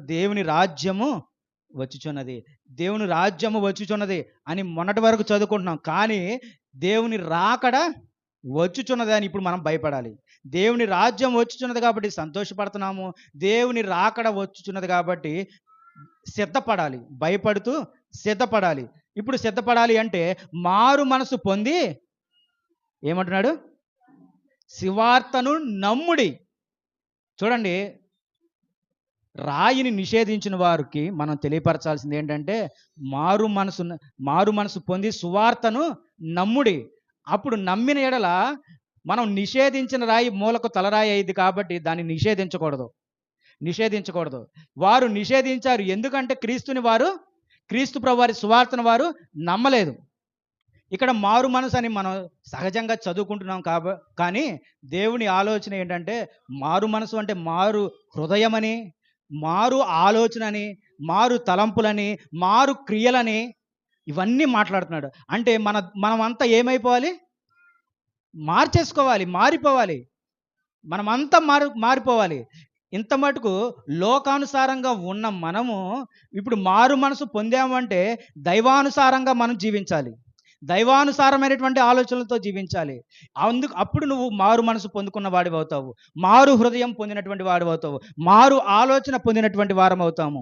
దేవుని రాజ్యము వచ్చుచున్నది. దేవుని రాజ్యము వచ్చుచున్నది అని మొన్నటి వరకు చదువుకుంటున్నాం. కానీ దేవుని రాకడ వచ్చుచున్నది అని ఇప్పుడు మనం భయపడాలి. దేవుని రాజ్యం వచ్చుచున్నది కాబట్టి సంతోషపడుతున్నాము. దేవుని రాకడ వచ్చుచున్నది కాబట్టి సిద్ధపడాలి. భయపడుతూ సిద్ధపడాలి. ఇప్పుడు సిద్ధపడాలి అంటే మారు మనసు పొంది ఏమంటున్నాడు? సువార్తను నమ్ముడి. చూడండి, రాయిని నిషేధించిన వారికి మనం తెలియపరచాల్సింది ఏంటంటే మారు మనసు పొంది సువార్తను నమ్ముడి. అప్పుడు నమ్మిన ఎడల మనం నిషేధించిన రాయి మూలకు తలరాయి అయింది కాబట్టి దాన్ని నిషేధించకూడదు. వారు నిషేధించారు. ఎందుకంటే క్రీస్తు ప్రభువారి సువార్తను వారు నమ్మలేదు. ఇక్కడ మారు మనసు అని మనం సహజంగా చదువుకుంటున్నాం కానీ దేవుని ఆలోచన ఏంటంటే మారు మనసు అంటే మారు హృదయమని, మారు ఆలోచనని, మారు తలంపులని, మారు క్రియలని ఇవన్నీ మాట్లాడుతున్నాడు. అంటే మనమంతా ఏమైపోవాలి? మారిపోవాలి. మనమంతా మారిపోవాలి. ఇంత మటుకు లోకానుసారంగా ఉన్న మనము ఇప్పుడు మారు మనసు పొందామంటే దైవానుసారంగా మనం జీవించాలి. దైవానుసారమైనటువంటి ఆలోచనలతో జీవించాలి. అప్పుడు నువ్వు మారు మనసు పొందుకున్న వాడివవుతావు. మారు హృదయం పొందినటువంటి వాడివవుతావు. మారు ఆలోచన పొందినటువంటి వారమవుతాము.